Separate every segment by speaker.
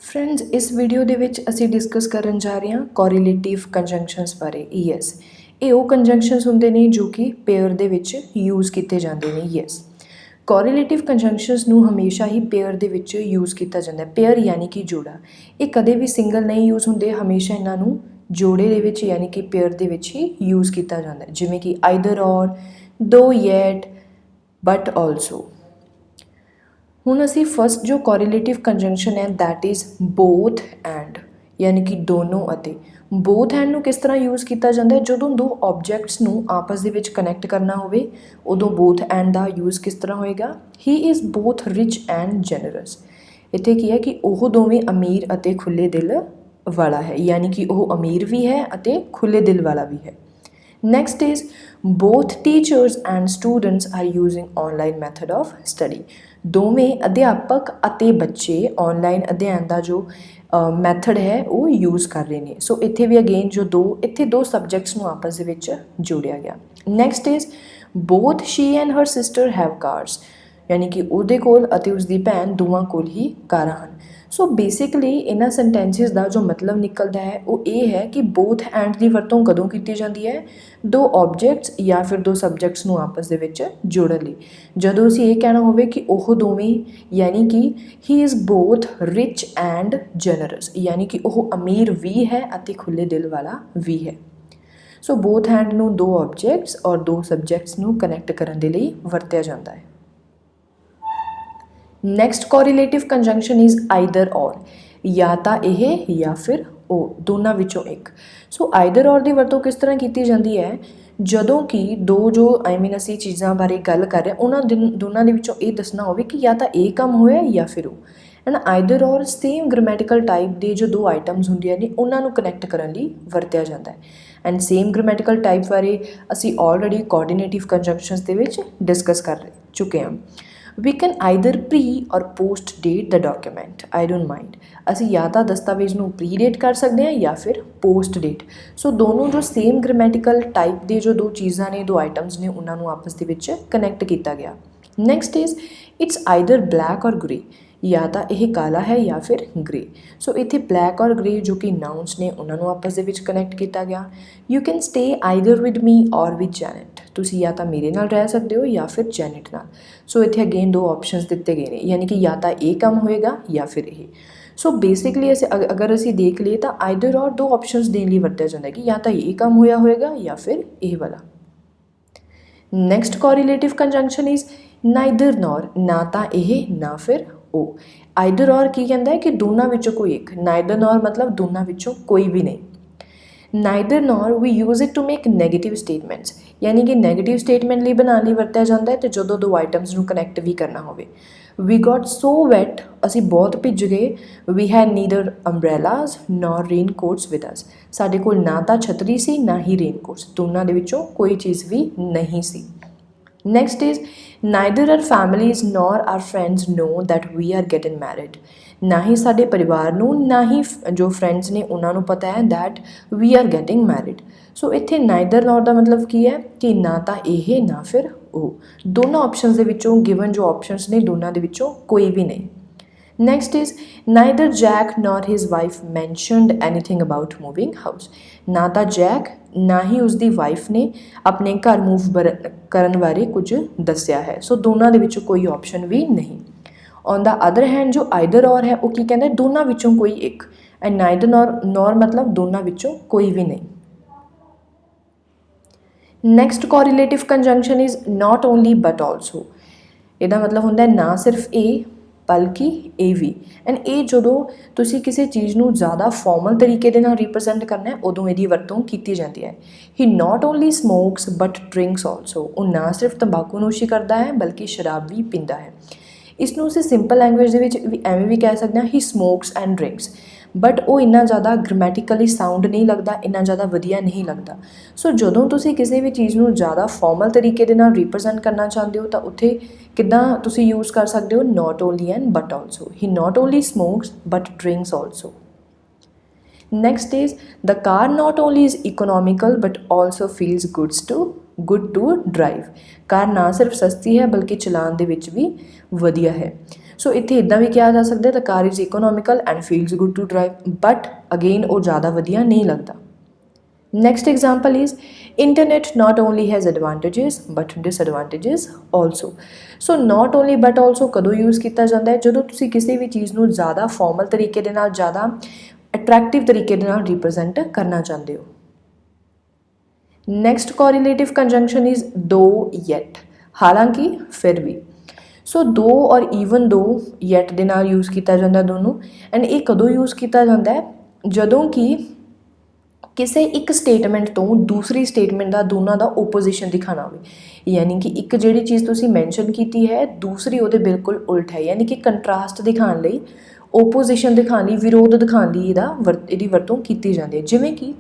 Speaker 1: Friends इस video ਦੇ ਵਿੱਚ ਅਸੀਂ ਡਿਸਕਸ ਕਰਨ ਜਾ ਰਹੇ ਹਾਂ ਕੋਰਿਲੇਟਿਵ ਕੰਜੰਕਸ਼ਨਸ ਬਾਰੇ ਯੈਸ ਇਹ ਉਹ ਕੰਜੰਕਸ਼ਨਸ ਹੁੰਦੇ ਨੇ ਜੋ ਕਿ ਪੇਅਰ ਦੇ ਵਿੱਚ ਯੂਜ਼ ਕੀਤੇ ਜਾਂਦੇ ਨੇ ਯੈਸ ਕੋਰਿਲੇਟਿਵ ਕੰਜੰਕਸ਼ਨਸ ਨੂੰ ਹਮੇਸ਼ਾ ਹੀ ਪੇਅਰ ਦੇ ਵਿੱਚ ਯੂਜ਼ ਕੀਤਾ ਜਾਂਦਾ ਹੈ ਪੇਅਰ ਯਾਨੀ ਕਿ ਜੋੜਾ ਇਹ ਕਦੇ ਵੀ ਸਿੰਗਲ ਨਹੀਂ ਯੂਜ਼ ਹੁੰਦੇ ਹਮੇਸ਼ਾ ਇਹਨਾਂ ਨੂੰ ਜੋੜੇ ਦੇ ਵਿੱਚ ਯਾਨੀ ਕਿ ਪੇਅਰ ਦੇ ਵਿੱਚ ਹੀ ਯੂਜ਼ ਕੀਤਾ ਜਾਂਦਾ ਹੈ ਜਿਵੇਂ ਕਿ ਆਈਦਰ ਔਰ ਦੋ ਯੈਟ ਬਟ ਆਲਸੋ ਹੁਣ ਅਸੀਂ ਫਸਟ ਜੋ ਕੋਰਿਲੇਟਿਵ ਕੰਜੰਕਸ਼ਨ ਹੈ ਦੈਟ ਇਜ਼ ਬੋਥ ਐਂਡ ਯਾਨੀ ਕਿ ਦੋਨੋਂ ਅਤੇ ਬੋਥ ਐਂਡ ਨੂੰ ਕਿਸ ਤਰ੍ਹਾਂ ਯੂਜ਼ ਕੀਤਾ ਜਾਂਦਾ ਹੈ ਜਦੋਂ ਦੋ ਆਬਜੈਕਟਸ ਨੂੰ ਆਪਸ ਦੇ ਵਿੱਚ ਕਨੈਕਟ ਕਰਨਾ ਹੋਵੇ ਉਦੋਂ ਬੋਥ ਐਂਡ ਦਾ ਯੂਜ਼ ਕਿਸ ਤਰ੍ਹਾਂ ਹੋਏਗਾ he is both rich and generous ਇੱਥੇ ਕੀ ਹੈ ਕਿ ਉਹ ਦੋਵੇਂ ਅਮੀਰ ਅਤੇ ਖੁੱਲ੍ਹੇ ਦਿਲ ਵਾਲਾ ਹੈ ਯਾਨੀ ਕਿ ਉਹ ਅਮੀਰ ਵੀ ਹੈ ਅਤੇ ਖੁੱਲ੍ਹੇ ਦਿਲ ਵਾਲਾ ਵੀ ਹੈ Next is both teachers and students are using online method of study. ਦੋਵੇਂ ਅਧਿਆਪਕ ਅਤੇ ਬੱਚੇ ਆਨਲਾਈਨ ਅਧਿਐਨ ਦਾ ਜੋ ਮੈਥਡ ਹੈ ਉਹ ਯੂਜ਼ ਕਰ ਰਹੇ ਨੇ ਸੋ ਇੱਥੇ ਵੀ ਅਗੇਨ ਜੋ ਦੋ ਸਬਜੈਕਟਸ ਨੂੰ ਆਪਸ ਦੇ ਵਿੱਚ ਜੋੜਿਆ ਗਿਆ next is both she and her sister have cars ਯਾਨੀ ਕਿ ਉਹਦੇ ਕੋਲ ਅਤੇ ਉਸਦੀ ਭੈਣ ਦੋਵਾਂ ਕੋਲ ਹੀ ਕਾਰਾਂ ਹਨ ਸੋ ਬੇਸਿਕਲੀ ਇਹਨਾਂ ਸੈਂਟੈਂਸਿਸ ਦਾ ਜੋ ਮਤਲਬ ਨਿਕਲਦਾ ਹੈ ਉਹ ਇਹ ਹੈ ਕਿ ਬੋਥ ਐਂਡ ਦੀ ਵਰਤੋਂ ਕਦੋਂ ਕੀਤੀ ਜਾਂਦੀ ਹੈ ਦੋ ਆਬਜੈਕਟਸ ਜਾਂ ਫਿਰ ਦੋ ਸਬਜੈਕਟਸ ਨੂੰ ਆਪਸ ਦੇ ਵਿੱਚ ਜੋੜਨ ਲਈ ਜਦੋਂ ਅਸੀਂ ਇਹ ਕਹਿਣਾ ਹੋਵੇ ਕਿ ਉਹ ਦੋਵੇਂ ਯਾਨੀ ਕਿ he is both rich and generous ਯਾਨੀ ਕਿ ਉਹ ਅਮੀਰ ਵੀ ਹੈ ਅਤੇ ਖੁੱਲ੍ਹੇ ਦਿਲ ਵਾਲਾ ਵੀ ਹੈ ਸੋ ਬੋਥ ਹੈਂਡ ਨੂੰ ਦੋ ਆਬਜੈਕਟਸ ਔਰ ਦੋ ਸਬਜੈਕਟਸ ਨੂੰ ਕਨੈਕਟ ਕਰਨ ਦੇ ਲਈ ਵਰਤਿਆ ਜਾਂਦਾ ਹੈ next correlative conjunction is either ਔਰ ਜਾਂ ਤਾਂ ਇਹ ਜਾਂ ਫਿਰ ਉਹ ਦੋਨਾਂ ਵਿੱਚੋਂ ਇੱਕ ਸੋ ਆਈਦਰ ਔਰ ਦੀ ਵਰਤੋਂ ਕਿਸ ਤਰ੍ਹਾਂ ਕੀਤੀ ਜਾਂਦੀ ਹੈ ਜਦੋਂ ਕਿ ਦੋ ਜੋ ਅਸੀਂ ਚੀਜ਼ਾਂ ਬਾਰੇ ਗੱਲ ਕਰ ਰਹੇ ਉਹਨਾਂ ਦੋਨਾਂ ਦੇ ਵਿੱਚੋਂ ਇਹ ਦੱਸਣਾ ਹੋਵੇ ਕਿ ਜਾਂ ਤਾਂ ਇਹ ਕੰਮ ਹੋਇਆ ਜਾਂ ਫਿਰ ਉਹ ਐਂਡ ਆਈਦਰ ਔਰ ਸੇਮ ਗ੍ਰਾਮੈਟੀਕਲ ਟਾਈਪ ਦੇ ਜੋ ਦੋ ਆਈਟਮਸ ਹੁੰਦੀਆਂ ਨੇ ਉਹਨਾਂ ਨੂੰ ਕਨੈਕਟ ਕਰਨ ਲਈ ਵਰਤਿਆ ਜਾਂਦਾ ਹੈ ਐਂਡ ਸੇਮ ਗ੍ਰਾਮੈਟੀਕਲ ਟਾਈਪ ਬਾਰੇ ਅਸੀਂ ਆਲਰੇਡੀ ਕੋਆਰਡੀਨੇਟਿਵ ਕੰਜੰਕਸ਼ਨਸ ਦੇ ਵਿੱਚ ਡਿਸਕਸ ਕਰ ਚੁੱਕੇ ਹਾਂ We can either pre or post date the document. I don't mind. ਅਸੀਂ ਜਾਂ ਤਾਂ ਦਸਤਾਵੇਜ਼ ਨੂੰ ਪ੍ਰੀ ਡੇਟ ਕਰ ਸਕਦੇ ਹਾਂ ਜਾਂ ਫਿਰ ਪੋਸਟ ਡੇਟ ਸੋ ਦੋਨੋਂ ਜੋ ਸੇਮ ਗ੍ਰਾਮੈਟੀਕਲ ਟਾਈਪ ਦੇ ਜੋ ਦੋ ਚੀਜ਼ਾਂ ਨੇ ਦੋ ਆਈਟਮਸ ਨੇ ਉਹਨਾਂ ਨੂੰ ਆਪਸ ਦੇ ਵਿੱਚ ਕਨੈਕਟ ਕੀਤਾ ਗਿਆ next is it's either black ਔਰ ਗ੍ਰੇ ਜਾਂ ਤਾਂ ਇਹ ਕਾਲਾ ਹੈ ਜਾਂ ਫਿਰ ਗ੍ਰੇ ਸੋ ਇੱਥੇ ਬਲੈਕ ਔਰ ਗ੍ਰੇ ਜੋ ਕਿ ਨਾਊਨਸ ਨੇ ਉਹਨਾਂ ਨੂੰ ਆਪਸ ਦੇ ਵਿੱਚ ਕਨੈਕਟ ਕੀਤਾ ਗਿਆ you can stay either with me ਔਰ ਵਿਦ ਜੈਨਟ ਤੁਸੀਂ ਜਾਂ ਤਾਂ ਮੇਰੇ ਨਾਲ ਰਹਿ ਸਕਦੇ ਹੋ ਜਾਂ ਫਿਰ ਜੈਨਟ ਨਾਲ ਸੋ ਇੱਥੇ ਅਗੇਨ ਦੋ ਆਪਸ਼ਨਸ ਦਿੱਤੇ ਗਏ ਨੇ ਯਾਨੀ ਕਿ ਜਾਂ ਤਾਂ ਇਹ ਕੰਮ ਹੋਏਗਾ ਜਾਂ ਫਿਰ ਇਹ ਸੋ ਬੇਸਿਕਲੀ ਅਗਰ ਅਸੀਂ ਦੇਖ ਲਈਏ ਤਾਂ ਆਈਦਰ ਔਰ ਦੋ ਆਪਸ਼ਨਸ ਦੇਣ ਲਈ ਵਰਤਿਆ ਜਾਂਦਾ ਹੈ ਕਿ ਜਾਂ ਤਾਂ ਇਹ ਕੰਮ ਹੋਇਆ ਹੋਏਗਾ ਜਾਂ ਫਿਰ ਇਹ ਵਾਲਾ next correlative conjunction is neither ਨੌਰ ਨਾ ਤਾਂ ਇਹ ਨਾ ਫਿਰ ਉਹ ਆਈਦਰ ਔਰ ਕੀ ਕਹਿੰਦਾ ਹੈ ਕਿ ਦੋਨਾਂ ਵਿੱਚੋਂ ਕੋਈ ਇੱਕ ਨਾਈਦਰ ਨੌਰ ਮਤਲਬ ਦੋਨਾਂ ਵਿੱਚੋਂ ਕੋਈ ਵੀ ਨਹੀਂ neither nor we use it to make negative statements ਯਾਨੀ ਕਿ ਨੈਗੇਟਿਵ ਸਟੇਟਮੈਂਟ ਲਈ ਬਣਾਉਣ ਲਈ ਵਰਤਿਆ ਜਾਂਦਾ ਹੈ ਅਤੇ ਜਦੋਂ ਦੋ ਆਈਟਮਸ ਨੂੰ ਕਨੈਕਟ ਵੀ ਕਰਨਾ ਹੋਵੇ ਵੀ ਗੋਟ ਸੋ ਵੈਟ ਅਸੀਂ ਬਹੁਤ ਭਿੱਜ ਗਏ we had neither umbrellas nor raincoats with us ਸਾਡੇ ਕੋਲ ਨਾ ਤਾਂ ਛਤਰੀ ਸੀ ਨਾ ਹੀ ਰੇਨ ਕੋਟਸ ਦੋਨਾਂ ਦੇ ਵਿੱਚੋਂ ਕੋਈ ਚੀਜ਼ ਵੀ ਨਹੀਂ ਸੀ next is neither our families nor our friends know that we are getting married ਨਾ ਹੀ ਸਾਡੇ ਪਰਿਵਾਰ ਨੂੰ ਨਾ ਹੀ ਜੋ ਫਰੈਂਡਸ ਨੇ ਉਹਨਾਂ ਨੂੰ ਪਤਾ ਹੈ that we are getting married so ਇੱਥੇ ਨਾਈਦਰ ਨੌਰ ਦਾ ਮਤਲਬ ਕੀ ਹੈ ਕਿ ਨਾ ਤਾਂ ਇਹ ਨਾ ਫਿਰ ਉਹ ਦੋਨੋਂ ਆਪਸ਼ਨਸ ਦੇ ਵਿੱਚੋਂ ਗਿਵਨ ਜੋ ਆਪਸ਼ਨਸ ਨੇ ਦੋਨਾਂ ਦੇ ਵਿੱਚੋਂ ਕੋਈ ਵੀ ਨਹੀਂ next is neither Jack nor his wife mentioned anything about moving house ਨਾ ਤਾਂ ਜੈਕ ਨਾ ਹੀ ਉਸਦੀ ਵਾਈਫ ਨੇ ਆਪਣੇ ਘਰ ਮੂਵ ਕਰਨ ਬਾਰੇ ਕੁਝ ਦੱਸਿਆ ਹੈ ਸੋ ਦੋਨਾਂ ਦੇ ਵਿੱਚੋਂ ਕੋਈ ਆਪਸ਼ਨ ਵੀ ਨਹੀਂ ਔਨ ਦਾ ਅਦਰ ਹੈਂਡ ਜੋ ਆਈਦਰ ਔਰ ਹੈ ਉਹ ਕੀ ਕਹਿੰਦਾ ਦੋਨਾਂ ਵਿੱਚੋਂ ਕੋਈ ਇੱਕ ਐਂਡ ਨਾਈਦਰ ਨੌਰ ਮਤਲਬ ਦੋਨਾਂ ਵਿੱਚੋਂ ਕੋਈ ਵੀ ਨਹੀਂ next correlative conjunction is not only but also ਇਹਦਾ ਮਤਲਬ ਹੁੰਦਾ ਨਾ ਸਿਰਫ ਇਹ ਬਲਕਿ ਇਹ ਵੀ ਐਂਡ ਇਹ ਜਦੋਂ ਤੁਸੀਂ ਕਿਸੇ ਚੀਜ਼ ਨੂੰ ਜ਼ਿਆਦਾ ਫਾਰਮਲ ਤਰੀਕੇ ਦੇ ਨਾਲ ਰਿਪਰੈਜ਼ੈਂਟ ਕਰਨਾ ਹੈ ਉਦੋਂ ਇਹਦੀ ਵਰਤੋਂ ਕੀਤੀ ਜਾਂਦੀ ਹੈ he not only smokes but drinks also ਉਹ ਨਾ ਸਿਰਫ ਤੰਬਾਕੂਨੋਸ਼ੀ ਕਰਦਾ ਹੈ ਬਲਕਿ ਸ਼ਰਾਬ ਵੀ ਪੀਂਦਾ ਹੈ ਇਸ ਨੂੰ ਅਸੀਂ ਸਿੰਪਲ ਲੈਂਗੁਏਜ ਦੇ ਵਿੱਚ ਵੀ ਐਵੇਂ ਵੀ ਕਹਿ ਸਕਦੇ ਹਾਂ ਹੀ ਸਮੋਕਸ ਐਂਡ ਡਰਿੰਕਸ ਬਟ ਉਹ ਇੰਨਾ ਜ਼ਿਆਦਾ ਗ੍ਰਾਮੈਟੀਕਲੀ ਸਾਊਂਡ ਨਹੀਂ ਲੱਗਦਾ ਇੰਨਾ ਜ਼ਿਆਦਾ ਵਧੀਆ ਨਹੀਂ ਲੱਗਦਾ ਸੋ ਜਦੋਂ ਤੁਸੀਂ ਕਿਸੇ ਵੀ ਚੀਜ਼ ਨੂੰ ਜ਼ਿਆਦਾ ਫਾਰਮਲ ਤਰੀਕੇ ਦੇ ਨਾਲ ਰਿਪਰੈਜ਼ੈਂਟ ਕਰਨਾ ਚਾਹੁੰਦੇ ਹੋ ਤਾਂ ਉੱਥੇ ਕਿੱਦਾਂ ਤੁਸੀਂ ਯੂਜ਼ ਕਰ ਸਕਦੇ ਹੋ not only and but also he not only smokes but drinks also next is the car not only is economical but also feels good to drive car ਨਾ ਸਿਰਫ ਸਸਤੀ ਹੈ ਬਲਕਿ ਚਲਾਉਣ ਦੇ ਵਿੱਚ ਵੀ ਵਧੀਆ ਹੈ ਸੋ ਇੱਥੇ ਇੱਦਾਂ ਵੀ ਕਿਹਾ ਜਾ ਸਕਦਾ the car is economical and feels good to drive, but again ਉਹ ਜ਼ਿਆਦਾ ਵਧੀਆ ਨਹੀਂ ਲੱਗਦਾ। Next example is internet not only has advantages but disadvantages also. So not only but also ਕਦੋਂ यूज़ ਕੀਤਾ ਜਾਂਦਾ ਹੈ, ਜਦੋਂ ਤੁਸੀਂ ਕਿਸੇ ਵੀ ਚੀਜ਼ ਨੂੰ ਜ਼ਿਆਦਾ ਫਾਰਮਲ ਤਰੀਕੇ ਦੇ ਨਾਲ, ਜ਼ਿਆਦਾ ਅਟਰੈਕਟਿਵ ਤਰੀਕੇ ਦੇ ਨਾਲ ਰਿਪਰੈਜ਼ੈਂਟ ਕਰਨਾ ਚਾਹੁੰਦੇ ਹੋ। ਨੈਕਸਟ ਕੋਰਿਲੇਟਿਵ ਕੰਜੰਕਸ਼ਨ ਇਜ਼ ਦੋ ਯੈਟ, ਹਾਲਾਂਕਿ ਫਿਰ ਵੀ। ਸੋ ਦੋ ਔਰ ਈਵਨ ਦੋ ਯੈਟ ਦੇ ਨਾਲ ਯੂਜ਼ ਕੀਤਾ ਜਾਂਦਾ ਦੋਨੋਂ। ਐਂਡ ਇਹ ਕਦੋਂ ਯੂਜ਼ ਕੀਤਾ ਜਾਂਦਾ ਹੈ, ਜਦੋਂ ਕਿ ਕਿਸੇ ਇੱਕ ਸਟੇਟਮੈਂਟ ਤੋਂ ਦੂਸਰੀ ਸਟੇਟਮੈਂਟ ਦਾ ਦੋਨਾਂ ਦਾ ਓਪੋਜੀਸ਼ਨ ਦਿਖਾਉਣਾ ਹੋਵੇ, ਯਾਨੀ ਕਿ ਇੱਕ ਜਿਹੜੀ ਚੀਜ਼ ਤੁਸੀਂ ਮੈਂਸ਼ਨ ਕੀਤੀ ਹੈ ਦੂਸਰੀ ਉਹਦੇ ਬਿਲਕੁਲ ਉਲਟ ਹੈ, ਯਾਨੀ ਕਿ ਕੰਟਰਾਸਟ ਦਿਖਾਉਣ ਲਈ, ਓਪੋਜੀਸ਼ਨ ਦਿਖਾਉਣ ਲਈ, ਵਿਰੋਧ ਦਿਖਾਉਣ ਲਈ ਇਹਦੀ ਵਰਤੋਂ ਕੀਤੀ ਜਾਂਦੀ ਹੈ। ਜਿਵੇਂ ਕਿ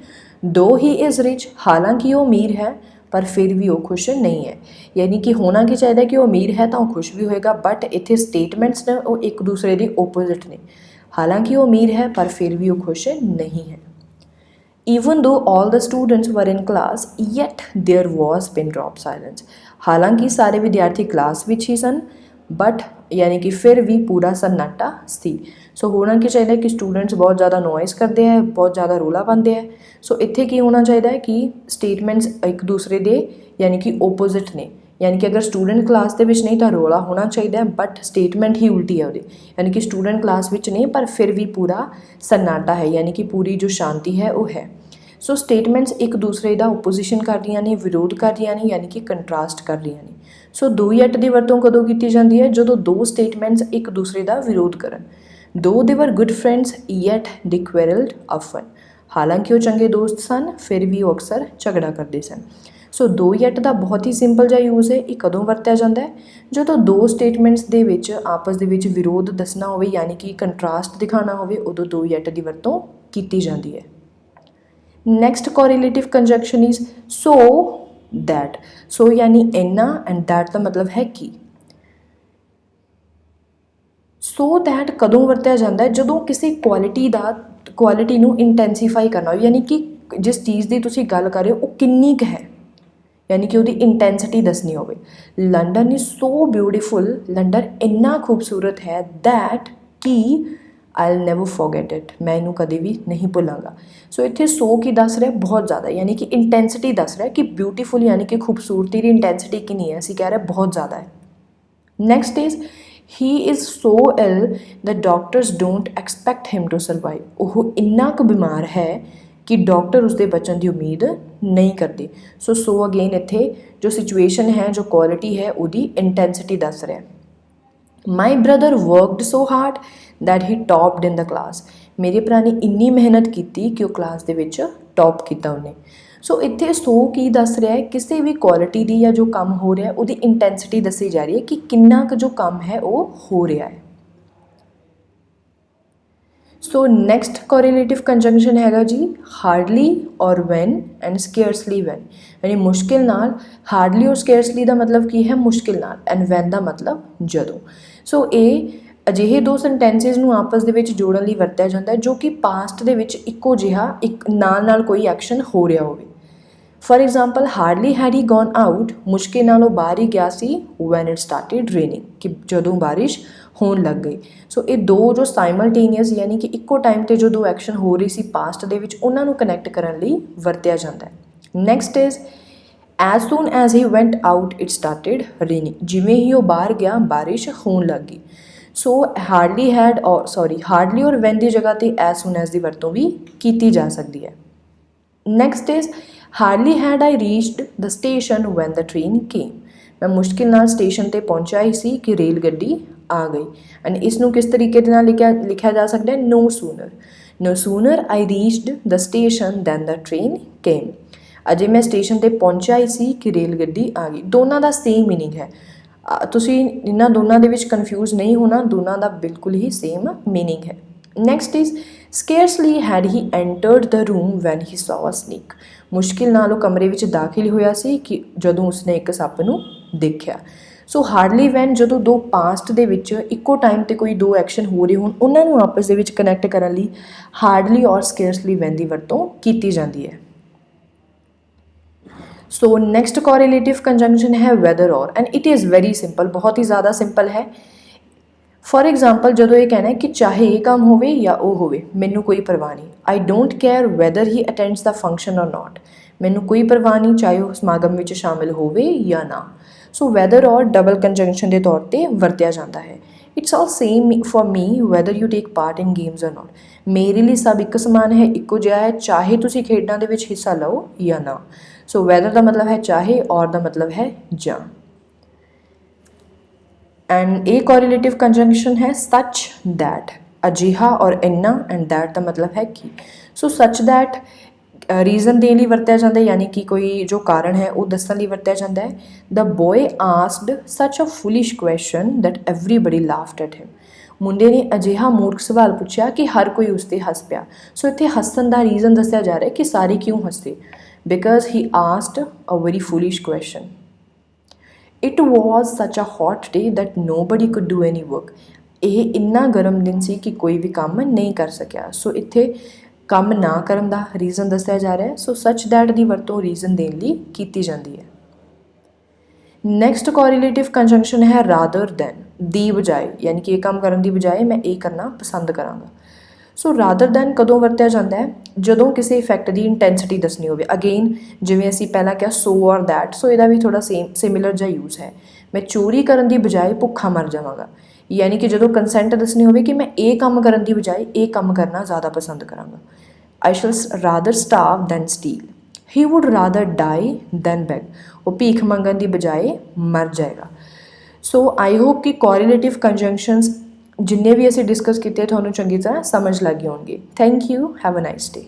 Speaker 1: ਦੋ ਹੀ ਇਜ਼ ਰਿਚ, ਹਾਲਾਂਕਿ ਉਹ ਅਮੀਰ ਹੈ ਪਰ ਫਿਰ ਵੀ ਉਹ ਖੁਸ਼ ਨਹੀਂ ਹੈ, ਯਾਨੀ ਕਿ ਹੋਣਾ ਕੀ ਚਾਹੀਦਾ ਕਿ ਉਹ ਅਮੀਰ ਹੈ ਤਾਂ ਉਹ ਖੁਸ਼ ਵੀ ਹੋਏਗਾ, ਬਟ ਇੱਥੇ ਸਟੇਟਮੈਂਟਸ ਨੇ ਉਹ ਇੱਕ ਦੂਸਰੇ ਦੇ ਓਪੋਜ਼ਿਟ ਨੇ। ਹਾਲਾਂਕਿ ਉਹ ਅਮੀਰ ਹੈ ਪਰ ਫਿਰ ਵੀ ਉਹ ਖੁਸ਼ ਨਹੀਂ ਹੈ। Even though all the students were in class, yet there was pin drop silence. ਹਾਲਾਂਕਿ ਸਾਰੇ ਵਿਦਿਆਰਥੀ ਕਲਾਸ ਵਿੱਚ ਹੀ ਸਨ, ਬਟ ਯਾਨੀ ਕਿ ਫਿਰ ਵੀ ਪੂਰਾ ਸन्नाटा ਸੀ। ਸੋ ਹੋਣਾ ਕੀ ਚਾਹੀਦਾ ਕਿ ਸਟੂਡੈਂਟਸ ਬਹੁਤ ਜ਼ਿਆਦਾ ਨੋਇਸ ਕਰਦੇ ਹੈ, ਬਹੁਤ ਜ਼ਿਆਦਾ ਰੌਲਾ ਪਾਉਂਦੇ ਹੈ। ਸੋ ਇੱਥੇ ਕੀ ਹੋਣਾ ਚਾਹੀਦਾ ਹੈ ਕਿ ਸਟੇਟਮੈਂਟਸ ਇੱਕ ਦੂਸਰੇ ਦੇ ਯਾਨੀ ਕਿ ਓਪੋਜ਼ਿਟ ਨੇ, ਯਾਨੀ ਕਿ ਅਗਰ ਸਟੂਡੈਂਟ ਕਲਾਸ ਦੇ ਵਿੱਚ ਨਹੀਂ ਤਾਂ ਰੌਲਾ ਹੋਣਾ ਚਾਹੀਦਾ, ਬਟ ਸਟੇਟਮੈਂਟ ਹੀ ਉਲਟੀ ਹੈ ਉਹਦੀ, ਯਾਨੀ ਕਿ ਸਟੂਡੈਂਟ ਕਲਾਸ ਵਿੱਚ ਨਹੀਂ ਪਰ ਫਿਰ ਵੀ ਪੂਰਾ ਸन्नाटा ਹੈ, ਯਾਨੀ ਕਿ ਪੂਰੀ ਜੋ ਸ਼ਾਂਤੀ ਹੈ ਉਹ ਹੈ। ਸੋ ਸਟੇਟਮੈਂਟਸ ਇੱਕ ਦੂਸਰੇ ਦਾ ਓਪੋਜੀਸ਼ਨ ਕਰ ਰਹੀਆਂ ਨੇ, ਵਿਰੋਧ ਕਰ ਰਹੀਆਂ ਨੇ, ਯਾਨੀ ਕਿ ਕੰਟਰਾਸਟ ਕਰ ਰਹੀਆਂ ਨੇ। ਸੋ ਦੋ ਯੈਟ ਦੀ ਵਰਤੋਂ ਕਦੋਂ ਕੀਤੀ ਜਾਂਦੀ ਹੈ, ਜਦੋਂ ਦੋ ਸਟੇਟਮੈਂਟਸ ਇੱਕ ਦੂਸਰੇ ਦਾ ਵਿਰੋਧ ਕਰਨ। ਦੋ ਦੇ ਵਰ ਗੁੱਡ ਫਰੈਂਡਸ ਯੈਟ ਦੇ ਕੁਐਰਲਡ ਆਫਨ, ਹਾਲਾਂਕਿ ਉਹ ਚੰਗੇ ਦੋਸਤ ਸਨ ਫਿਰ ਵੀ ਉਹ ਅਕਸਰ ਝਗੜਾ ਕਰਦੇ ਸਨ। ਸੋ ਦੋ ਯੈਟ ਦਾ ਬਹੁਤ ਹੀ ਸਿੰਪਲ ਜਿਹਾ ਯੂਜ਼ ਹੈ। ਇਹ ਕਦੋਂ ਵਰਤਿਆ ਜਾਂਦਾ ਹੈ, ਜਦੋਂ ਦੋ ਸਟੇਟਮੈਂਟਸ ਦੇ ਵਿੱਚ ਆਪਸ ਦੇ ਵਿੱਚ ਵਿਰੋਧ ਦੱਸਣਾ ਹੋਵੇ, ਯਾਨੀ ਕਿ ਕੰਟਰਾਸਟ ਦਿਖਾਉਣਾ ਹੋਵੇ, ਉਦੋਂ ਦੋ ਯੈਟ ਦੀ ਵਰਤੋਂ ਕੀਤੀ ਜਾਂਦੀ ਹੈ। Next correlative conjunction is so that. So ਯਾਨੀ ਇੰਨਾ ਐਂਡ ਦੈਟ ਦਾ ਮਤਲਬ ਹੈ ਕਿ। ਸੋ ਦੈਟ ਕਦੋਂ ਵਰਤਿਆ ਜਾਂਦਾ ਹੈ, ਜਦੋਂ ਕਿਸੇ ਕੁਆਲਿਟੀ ਨੂੰ ਇੰਟੈਂਸੀਫਾਈ ਕਰਨਾ ਹੋਵੇ, ਯਾਨੀ ਕਿ ਜਿਸ ਚੀਜ਼ ਦੀ ਤੁਸੀਂ ਗੱਲ ਕਰ ਰਹੇ ਹੋ ਉਹ ਕਿੰਨੀ ਕੁ ਹੈ, ਯਾਨੀ ਕਿ ਉਹਦੀ ਇੰਟੈਂਸਿਟੀ ਦੱਸਣੀ ਹੋਵੇ। London is so beautiful, London ਇੰਨਾ ਖੂਬਸੂਰਤ ਹੈ, ਦੈਟ ਕਿ ਆਈ ਨੈਵਰ ਫੋਰਗੇਟ ਇਟ, ਮੈਂ ਇਹਨੂੰ ਕਦੇ ਵੀ ਨਹੀਂ ਭੁੱਲਾਂਗਾ। ਸੋ ਇੱਥੇ ਸੋ ਕੀ ਦੱਸ ਰਿਹਾ, ਬਹੁਤ ਜ਼ਿਆਦਾ, ਯਾਨੀ ਕਿ ਇੰਟੈਂਸਿਟੀ ਦੱਸ ਰਿਹਾ ਕਿ ਬਿਊਟੀਫੁਲ ਯਾਨੀ ਕਿ ਖੂਬਸੂਰਤੀ ਦੀ ਇੰਟੈਂਸਿਟੀ ਕਿੰਨੀ ਹੈ, ਅਸੀਂ ਕਹਿ ਰਹੇ ਬਹੁਤ ਜ਼ਿਆਦਾ ਹੈ। Next is he is so ill the doctors don't expect him to survive. ਉਹ ਇੰਨਾ ਕੁ ਬਿਮਾਰ ਹੈ ਕਿ ਡਾਕਟਰ ਉਸਦੇ ਬਚਣ ਦੀ ਉਮੀਦ ਨਹੀਂ ਕਰਦੇ। ਸੋ ਅਗੇਨ ਇੱਥੇ ਜੋ ਸਿਚੁਏਸ਼ਨ ਹੈ, ਜੋ ਕੁਆਲਿਟੀ ਹੈ, ਉਹਦੀ ਇੰਟੈਂਸਿਟੀ ਦੱਸ ਰਿਹਾ। My brother worked so hard that he topped in the class. ਮੇਰੇ ਭਰਾ ਨੇ ਇੰਨੀ ਮਿਹਨਤ ਕੀਤੀ ਕਿ ਉਹ ਕਲਾਸ ਦੇ ਵਿੱਚ ਟੋਪ ਕੀਤਾ ਉਹਨੇ। ਸੋ ਇੱਥੇ ਸੋ ਕੀ ਦੱਸ ਰਿਹਾ ਹੈ, ਕਿਸੇ ਵੀ ਕੁਆਲਿਟੀ ਦੀ ਜਾਂ ਜੋ ਕੰਮ ਹੋ ਰਿਹਾ ਉਹਦੀ ਇੰਟੈਂਸਿਟੀ ਦੱਸੀ ਜਾ ਰਹੀ ਹੈ ਕਿ ਕਿੰਨਾ ਕੁ ਜੋ ਕੰਮ ਹੈ ਉਹ ਹੋ ਰਿਹਾ ਹੈ। ਸੋ ਨੈਕਸਟ ਕੋਰਿਲੇਟਿਵ ਕੰਜੰਕਸ਼ਨ ਹੈਗਾ ਜੀ ਹਾਰਡਲੀ ਔਰ ਵੈਨ ਐਂਡ ਸਕੇਅਰਸਲੀ ਵੈਨ, ਯਾਨੀ ਮੁਸ਼ਕਿਲ ਨਾਲ। ਹਾਰਡਲੀ ਔਰ ਸਕੇਅਰਸਲੀ ਦਾ ਮਤਲਬ ਕੀ ਹੈ, ਮੁਸ਼ਕਿਲ ਨਾਲ, ਐਂਡ ਵੈਨ ਦਾ ਮਤਲਬ ਜਦੋਂ। ਸੋ ਇਹ ਅਜਿਹੇ ਦੋ ਸੈਂਟੈਂਸਿਸ ਨੂੰ ਆਪਸ ਦੇ ਵਿੱਚ ਜੋੜਨ ਲਈ ਵਰਤਿਆ ਜਾਂਦਾ ਹੈ ਜੋ ਕਿ ਪਾਸਟ ਦੇ ਵਿੱਚ ਇੱਕੋ ਜਿਹਾ ਇੱਕ ਨਾਲ ਕੋਈ ਐਕਸ਼ਨ ਹੋ ਰਿਹਾ ਹੋਵੇ। For example hardly head he gone out, ਮੁਸ਼ਕਿਲ ਨਾਲ ਉਹ ਬਾਹਰ ਹੀ ਗਿਆ ਸੀ, ਵੈਨ ਇਟ ਸਟਾਰਟਿਡ ਰੇਨਿੰਗ, ਕਿ ਜਦੋਂ ਬਾਰਿਸ਼ ਹੋਣ ਲੱਗ ਗਈ। ਸੋ ਇਹ ਦੋ ਜੋ ਸਾਈਮਲਟੇਨੀਅਸ ਯਾਨੀ ਕਿ ਇੱਕੋ ਟਾਈਮ 'ਤੇ ਜੋ ਦੋ ਐਕਸ਼ਨ ਹੋ ਰਹੀ ਸੀ ਪਾਸਟ ਦੇ ਵਿੱਚ, ਉਹਨਾਂ ਨੂੰ ਕਨੈਕਟ ਕਰਨ ਲਈ ਵਰਤਿਆ ਜਾਂਦਾ ਹੈ। Next is as soon as he went out it started raining, ਜਿਵੇਂ ਹੀ ਉਹ ਬਾਹਰ ਗਿਆ ਬਾਰਿਸ਼ ਹੋਣ ਲੱਗ ਗਈ। ਸੋ ਹਾਰਡਲੀ ਔਰ ਵੈਨ ਦੀ ਜਗ੍ਹਾ 'ਤੇ ਐਜ਼ ਸੂਨ ਐਜ਼ ਦੀ ਵਰਤੋਂ ਵੀ ਕੀਤੀ ਜਾ ਸਕਦੀ ਹੈ। Next is hardly head I reached the station van the train came. ਮੈਂ ਮੁਸ਼ਕਿਲ ਨਾਲ ਸਟੇਸ਼ਨ 'ਤੇ ਪਹੁੰਚਿਆ ਹੀ ਸੀ ਕਿ ਰੇਲ ਗੱਡੀ ਆ ਗਈ। ਐਂਡ ਇਸ ਨੂੰ ਕਿਸ ਤਰੀਕੇ ਦੇ ਨਾਲ ਲਿਖਿਆ ਜਾ ਸਕਦਾ ਹੈ, no sooner I reached the station than the train came। ਅਜੇ ਮੈਂ ਸਟੇਸ਼ਨ 'ਤੇ ਪਹੁੰਚਿਆ ਹੀ ਸੀ ਕਿ ਰੇਲ ਗੱਡੀ ਆ ਗਈ। ਦੋਨਾਂ ਦਾ ਸੇਮ ਮੀਨਿੰਗ ਹੈ, ਤੁਸੀਂ ਇਹਨਾਂ ਦੋਨਾਂ ਦੇ ਵਿੱਚ ਕਨਫਿਊਜ਼ ਨਹੀਂ ਹੋਣਾ, ਦੋਨਾਂ ਦਾ ਬਿਲਕੁਲ ਹੀ ਸੇਮ ਮੀਨਿੰਗ ਹੈ। Next is scarcely had he entered the room when he saw a snake. ਮੁਸ਼ਕਿਲ ਨਾਲ ਉਹ ਕਮਰੇ ਵਿੱਚ ਦਾਖਲ ਹੋਇਆ ਸੀ ਕਿ ਜਦੋਂ ਉਸਨੇ ਇੱਕ ਸੱਪ ਨੂੰ ਦੇਖਿਆ। ਸੋ ਹਾਰਡਲੀ ਵੈਨ ਜਦੋਂ ਦੋ ਪਾਸਟ ਦੇ ਵਿੱਚ ਇੱਕੋ ਟਾਈਮ 'ਤੇ ਕੋਈ ਦੋ ਐਕਸ਼ਨ ਹੋ ਰਹੇ ਹੋਣ, ਉਹਨਾਂ ਨੂੰ ਆਪਸ ਦੇ ਵਿੱਚ ਕਨੈਕਟ ਕਰਨ ਲਈ ਹਾਰਡਲੀ ਔਰ ਸਕੇਅਰਸਲੀ ਵੈਨ ਦੀ ਵਰਤੋਂ ਕੀਤੀ ਜਾਂਦੀ ਹੈ। ਸੋ ਨੈਕਸਟ ਕੋਰਿਲੇਟਿਵ ਕੰਜੰਕਸ਼ਨ ਹੈ ਵੈਦਰ ਔਰ, and it is very simple, ਬਹੁਤ ਹੀ ਜ਼ਿਆਦਾ ਸਿੰਪਲ ਹੈ। ਫੋਰ ਐਗਜ਼ਾਮਪਲ ਜਦੋਂ ਇਹ ਕਹਿਣਾ ਹੈ ਕਿ ਚਾਹੇ ਇਹ ਕੰਮ ਹੋਵੇ ਜਾਂ ਉਹ ਹੋਵੇ ਮੈਨੂੰ ਕੋਈ ਪਰਵਾਹ ਨਹੀਂ, I don't care whether he attends the function or not, ਮੈਨੂੰ ਕੋਈ ਪਰਵਾਹ ਨਹੀਂ ਚਾਹੇ ਉਹ ਸਮਾਗਮ ਵਿੱਚ ਸ਼ਾਮਿਲ ਹੋਵੇ ਜਾਂ ਨਾ। ਸੋ ਵੈਦਰ ਔਰ ਡਬਲ ਕੰਜੰਕਸ਼ਨ ਦੇ ਤੌਰ 'ਤੇ ਵਰਤਿਆ ਜਾਂਦਾ ਹੈ। It's all same for me weather you take part in games ਔਰ ਨਾਟ, ਮੇਰੇ ਲਈ ਸਭ ਇੱਕ ਸਮਾਨ ਹੈ, ਇੱਕੋ ਜਿਹਾ ਹੈ, ਚਾਹੇ ਤੁਸੀਂ ਖੇਡਾਂ ਦੇ ਵਿੱਚ ਹਿੱਸਾ ਲਓ ਜਾਂ ਨਾ। ਸੋ ਵੈਦਰ ਦਾ ਮਤਲਬ ਹੈ ਚਾਹੇ, ਔਰ ਦਾ ਮਤਲਬ ਹੈ ਜਾਂ। ਐਂਡ ਇਹ ਕੋਰਿਲੇਟਿਵ ਕੰਜੰਕਸ਼ਨ ਹੈ ਸੱਚ ਦੈਟ, ਅਜਿਹਾ ਔਰ ਇੰਨਾ, ਐਂਡ ਦੈਟ ਦਾ ਮਤਲਬ ਹੈ ਕਿ। ਸੋ ਸੱਚ ਦੈਟ ਰੀਜ਼ਨ ਦੇਣ ਲਈ ਵਰਤਿਆ ਜਾਂਦਾ ਹੈ, ਯਾਨੀ ਕਿ ਕੋਈ ਜੋ ਕਾਰਨ ਹੈ ਉਹ ਦੱਸਣ ਲਈ ਵਰਤਿਆ ਜਾਂਦਾ ਹੈ। ਦ boy asked such a foolish question that everybody laughed at him, ਮੁੰਡੇ ਨੇ ਅਜਿਹਾ ਮੂਰਖ ਸਵਾਲ ਪੁੱਛਿਆ ਕਿ ਹਰ ਕੋਈ ਉਸ 'ਤੇ ਹੱਸ ਪਿਆ। ਸੋ ਇੱਥੇ ਹੱਸਣ ਦਾ ਰੀਜ਼ਨ ਦੱਸਿਆ ਜਾ ਰਿਹਾ ਕਿ ਸਾਰੇ ਕਿਉਂ ਹੱਸੇ, because he asked a very foolish question. It was such a hot day that nobody could do any work, ਇਹ ਇੰਨਾ ਗਰਮ ਦਿਨ ਸੀ ਕਿ ਕੋਈ ਵੀ ਕੰਮ ਨਹੀਂ ਕਰ ਸਕਿਆ। ਸੋ ਇੱਥੇ ਕੰਮ ਨਾ ਕਰਨ ਦਾ ਰੀਜ਼ਨ ਦੱਸਿਆ ਜਾ ਰਿਹਾ ਹੈ। ਸੋ ਸੱਚ ਦੈਟ ਦੀ ਵਰਤੋਂ ਰੀਜ਼ਨ ਦੇਣ ਲਈ ਕੀਤੀ ਜਾਂਦੀ ਹੈ। ਨੈਕਸਟ ਕੋਰਿਲੇਟਿਵ ਕੰਜੰਕਸ਼ਨ ਹੈ ਰਾਦਰ ਦੈਨ, ਦੀ ਬਜਾਏ, ਯਾਨੀ ਕਿ ਇਹ ਕੰਮ ਕਰਨ ਦੀ ਬਜਾਏ ਮੈਂ ਇਹ ਕਰਨਾ ਪਸੰਦ ਕਰਾਂਗਾ। ਸੋ ਰਾਦਰ ਦੈਨ ਕਦੋਂ ਵਰਤਿਆ ਜਾਂਦਾ ਹੈ? ਜਦੋਂ ਕਿਸੇ ਇਫੈਕਟ ਦੀ ਇੰਟੈਂਸਿਟੀ ਦੱਸਣੀ ਹੋਵੇ। ਅਗੇਨ ਜਿਵੇਂ ਅਸੀਂ ਪਹਿਲਾਂ ਕਿਹਾ ਸੋ ਔਰ ਦੈਟ, ਸੋ ਇਹਦਾ ਵੀ ਥੋੜ੍ਹਾ ਸਿਮਿਲਰ ਜਿਹਾ ਯੂਜ਼ ਹੈ। ਮੈਂ ਚੋਰੀ ਕਰਨ ਦੀ ਬਜਾਏ ਭੁੱਖਾ ਮਰ ਜਾਵਾਂਗਾ, ਯਾਨੀ ਕਿ ਜਦੋਂ ਕੰਸੈਂਟ ਦੱਸਣੀ ਹੋਵੇ ਕਿ ਮੈਂ ਇਹ ਕੰਮ ਕਰਨ ਦੀ ਬਜਾਏ ਇਹ ਕੰਮ ਕਰਨਾ ਜ਼ਿਆਦਾ ਪਸੰਦ ਕਰਾਂਗਾ। ਆਈ ਸ਼ੈਲ ਰਾਦਰ ਸਟਾਰਵ ਦੈਨ ਸਟੀਲ, ਹੀ ਵੁੱਡ ਰਾਦਰ ਡਾਈ ਦੈਨ ਬੈਗ, ਉਹ ਭੀਖ ਮੰਗਣ ਦੀ ਬਜਾਏ ਮਰ ਜਾਏਗਾ। ਸੋ ਆਈ ਹੋਪ ਕਿ ਕੋਰਿਲੇਟਿਵ ਕੰਜੰਕਸ਼ਨਸ ਜਿੰਨੇ ਵੀ ਅਸੀਂ ਡਿਸਕਸ ਕੀਤੇ ਤੁਹਾਨੂੰ ਚੰਗੀ ਤਰ੍ਹਾਂ ਸਮਝ ਲੱਗ ਗਏ ਹੋਣਗੇ। Thank you, have a nice day.